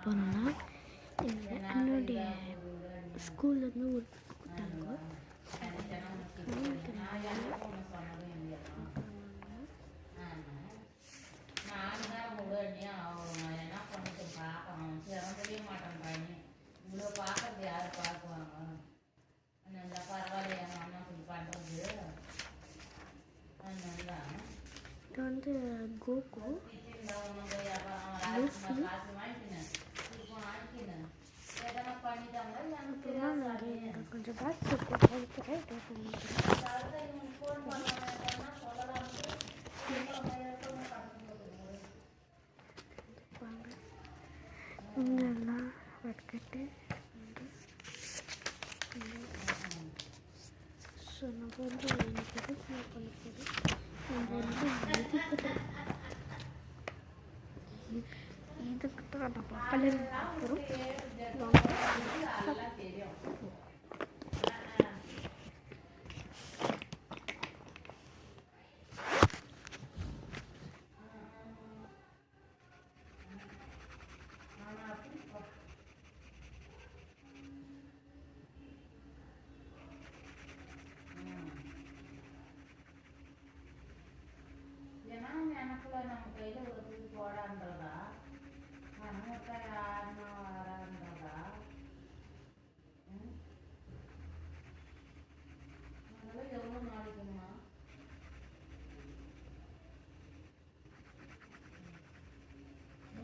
போனோம்னா என்னுடைய ஸ்கூல்லேருந்து ஒரு கூப்பிட்டாங்க. இது வந்து கோகு லூஃபி. அப்புறமா நாங்கள் இங்கே கொஞ்சம் பேக்ஸ் இருக்கிறேன். இங்கெல்லாம் வெட்கட்டு ஸோ நம்ம வந்து எனக்கு எதுக்கு பண்ண போகிறோம். நம்ம வந்து இதுக்கு தான் நம்ம கலர் போகிறோம். எனக்குள்ள நம்ம கையில் ஒரு தூக்கி போடான்றதா நமக்கு யாருன்னா வரான்றதா அதெல்லாம் எவ்வளோ நாளைக்குமா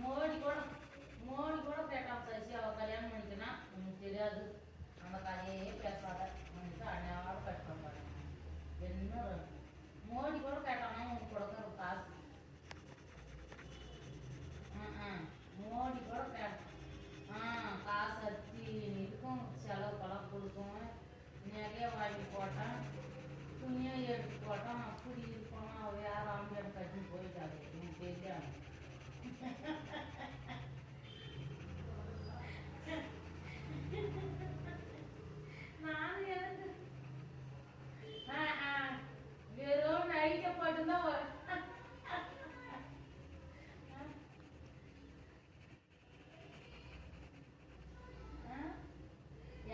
மோடி கூட கேட்டான் சசி அவள் கல்யாணம் பண்ணிக்கினா உனக்கு தெரியாது அந்த கதையே பேசாத உனக்கு அந்நேரம் கஷ்டம் பாரு என்ன மோடி கூட கேட்டானா உனக்கு கொடுக்குற காசு மோடி கூட கேட்டான் காசு அத்தி இருக்கும் செலவுக்கெல்லாம் கொடுக்கும் நிறைய வாங்கி போட்டான் துணியும் எடுத்து போட்டான் அப்படி இருக்கணும் அவள் யாரும் ஆம்பியன் கட்டி போயிட்டாங்க எனக்கு தெரியாது நானும் எனக்கு வெறும் நைட்ட போட்டுதான்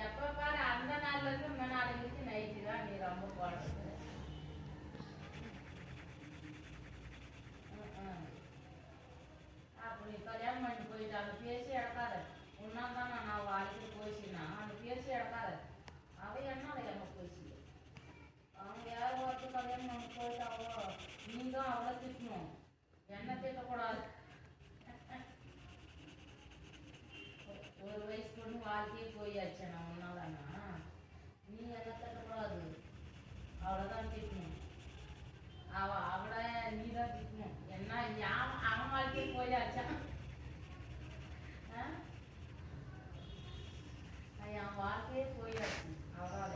எப்ப பாரு அந்த நாள்ல இருந்து நாளைக்கு நைட்டு தான் நீ ரொம்ப போடுறது. அப்படி கல்யாணம் பண்ணி போயிட்டாங்க பேசி இடக்காத உன்னாதான் நான் வாழ்க்கை போயிடுச்சுன்னா அந்த பேசி இடக்காத அவ என்ன எங்க போயிடுச்சு அவங்க யார் ஒருத்தர் கல்யாணம் பண்ணி போயிட்டாவோ நீ தான் அவளை திட்டணும் என்ன திட்டக்கூடாது. ஒரு வயசு பொண்ணு வாழ்க்கையே போயாச்சு நான் ஒன்னாதானா நீ என்ன திட்டக்கூடாது அவளைதான் திட்டணும் அவளை நீ தான் திட்டணும் என்ன அவன் வாழ்க்கையே போயாச்சான் என் வாழ்க்கையே போயாச்சு அவளால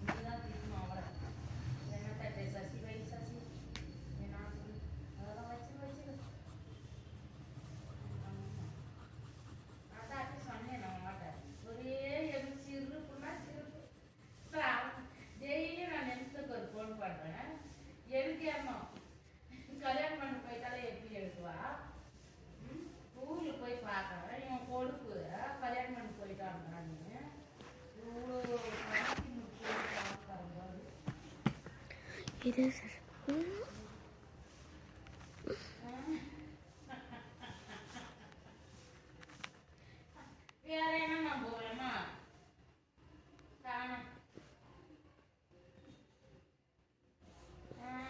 நீதான் திட்டணும் அவளை என்ன தட்டை சசி வை சசி என்ன அதெல்லாம் வச்சு அதான் சொன்னேன் நான் மாட்டேன் ஒரே எது சிறுப்புன்னா சிறுப்பு டெய்லியும் நான் நிமிஷத்துக்கு ஒரு ஃபோன் பண்ணுறேன் எழுதியம்மா கல்யாணம் பண்ணி போயிட்டாலே எப்படி எழுதுவா ஊரில் போய் பார்க்குறேன் இவன் கொழுப்பு கல்யாணம் பண்ணி போயிட்டான்னு இவ்வளோ இது வேற என்ன நான் போவேம்மா காணும்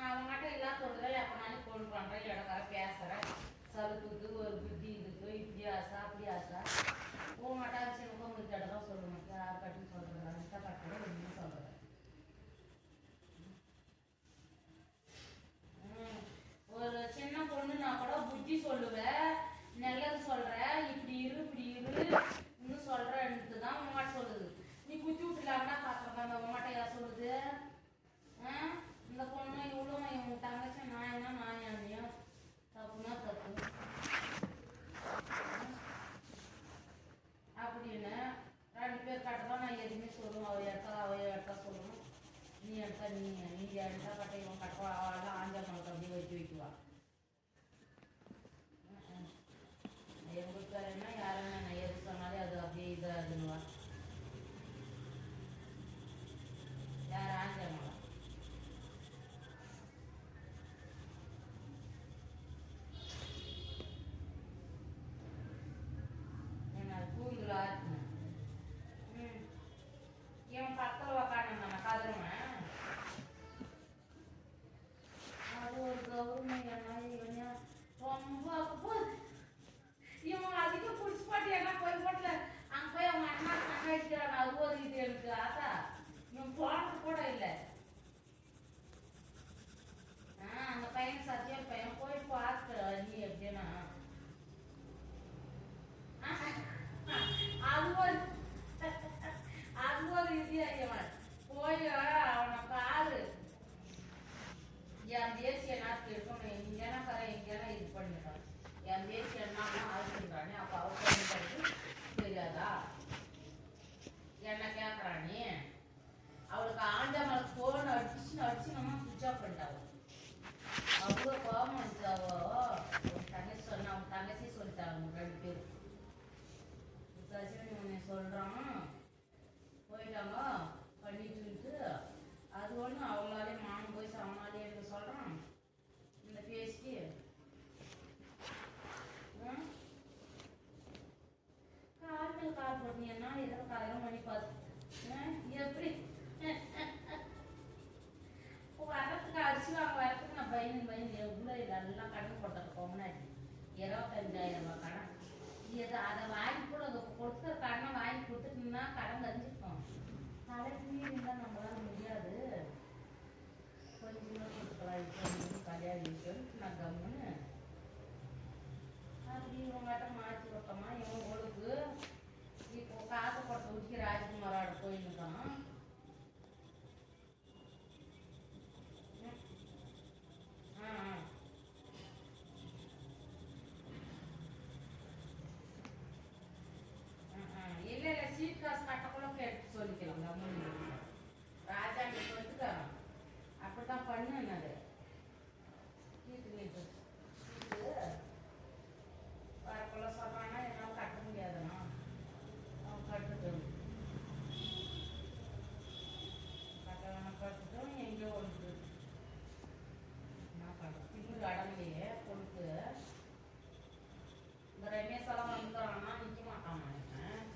அவங்ககிட்ட இல்லா சொல்றேன் எப்பனாலும் ஃபோன் பண்றேன் இடக்கார பேசுறேன் சலுப்புக்கு ஒரு புத்தி இதுக்கு இப்படி ஆசா அப்படி ஆசா போக மாட்டாங்க சரி உங்களுக்கு இடதான் சொல்லுவேன் யார் கட்டி சொல்றேன் கட்டுறேன் ஒன்றும் சொல்றேன் வீட்டுக்காரன்னா யாரும் நான் எது சொன்னாலே அது அப்படியே இதாகுதுவா. யார் ஆஞ்சம்மா என்ன தூங்கில ஆச்சுன்னு இவன் பக்கத்தில் உக்காந்து கதிரவன் அது ஒரு கௌரவம் என்ன ரொம்ப இவன் அதிகம் பிடிச்சி பாட்டு என்ன போய் போட்டல அங்கே போய் அவங்க அண்ணா சங்காயிக்கிறான் அது ஓதிக்கிட்டு எனக்கு ஆத்தா இவன் போனது கூட இல்லை. அந்த பையன் சத்தியா பையன் போய் பார்க்கிற நீ எப்படின்னா அது ஒரு இவன் போய் அவனை பாரு என் தேசிய நாட்டு இருக்கணும் எங்கேனா கரை எங்கேனா இது பண்ணிட்டான் என் தேசிய என்ன ஆளுன்றானே அப்போ அவருக்கு தெரியாதா என்ன கேட்குறானே அவளுக்கு ஆண்டவனுக்கு ஃபோன் அடிச்சு நம்ம சுவிட்ச் ஆஃப் பண்ணிட்டாங்க. அவ்வளோ கோபம் வந்துச்சாவோ தங்கச்சி சொன்ன அவங்க தங்கச்சி சொல்லிட்டாங்க 2 பேரும் சச்சின் சொல்கிறான் போயிட்டாங்க பண்ணிட்டு அது ஒன்று அவங்களாலே மாமன் போய் அவனாலே எடுக்க சொல்கிறான் இந்த பேசிக்கு காலத்தில் கால் போட்டீங்கன்னா ஏதோ காலையில் மணி 10 எப்படி வரத்துக்கு அடிச்சுவாங்க வரத்துக்கு நான் பயந்து எவ்வளோ இதெல்லாம் கடன் போட்டது முன்னாடி 25,000 ரூபாய் கடன் இது அதை வாங்கி கூட கொடுத்த கடனை வாங்கி கொடுத்துட்டோம்னா கடன் தெரிஞ்சுக்கணும். தலைக்கு மீறி இருந்தால் நம்மளால முடியாது. கொஞ்சம் கொடுக்கலாம் இப்போ கல்யாணம் நான் கம்முன்னு அப்படி இவங்ககிட்ட மாற்றி விட்டோமா இவன் ஒழுக்கு இப்போ காசை கொடுத்த ஊற்றி ராஜ்குமாரோட போயிருக்கான். இல்லை சீட் காசு கட்டக்குள்ள கேட்டு சொல்லிக்கலாம் கம்முன்னு ராஜா சொல்லிட்டுக்காரன் அப்படித்தான் பண்ணுன்னு அது சீட்டு வரக்குள்ள சொல்றான்னா என்னால் கட்ட முடியாதுண்ணா அவன் கட்டுட்டும் கட்டட்டும் எங்கேயோ ஒன்று என்ன பண்ணுறோம் திமுக அடங்கலையே கொடுத்து இந்த ரமேஷ் எல்லாம் வந்துடுறான்னா நிற்க மாட்டான் நினைக்கிறேன்.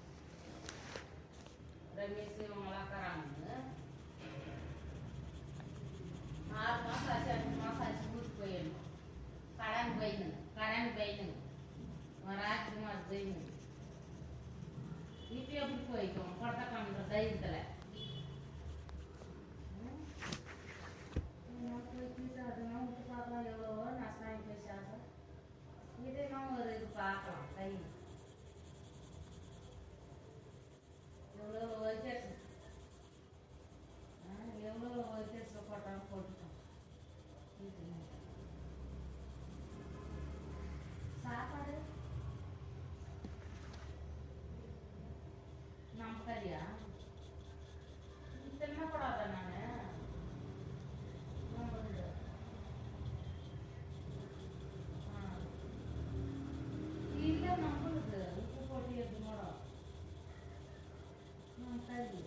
ரமேஷ் இவங்களாம் இருக்கிறாங்க 6 மாதம் ஆச்சு 5 மாதம் ஆச்சு ஊருக்கு போயிடணும். கடன் போயிடுங்க ராஜ்குமார் போயிடுங்க இப்போ எப்படி போய்க்கும் கொட்டை காமிக்கிற தைரியத்தில் அதெல்லாம் விட்டு பார்க்கலாம் எவ்வளவோ நஷ்டம் பேசாத இதெல்லாம் ஒரு இது பார்க்கலாம் கை எவ்வளோ வைக்கேஷன் எவ்வளோ வைக்கேஷன் போட்டாலும் போட்டுட்டோம். சாப்பாடு நம்ம கறியா தின்னக்கூடாதா நான் இல்லை நம்மளுக்கு உப்பு போட்டு எடுத்து போடும் கறி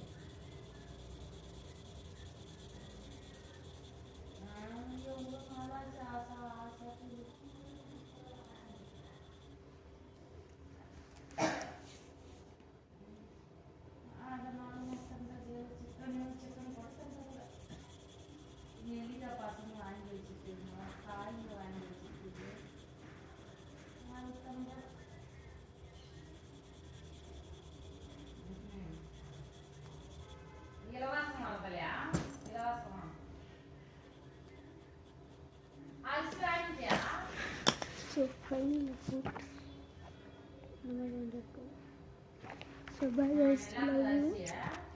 எவ்வளோ நாளாச்சு ஆசை அதனால சிக்கன் கொடுத்தது நெல்லிக்கா பசங்க வாங்கி வச்சுருக்கீங்க காய்ங்க வாங்கி வச்சுருக்கீங்க இலவாசம் வரலையா இலவாசம் அரிசி வாங்கிட்டியா So bye guys, love you.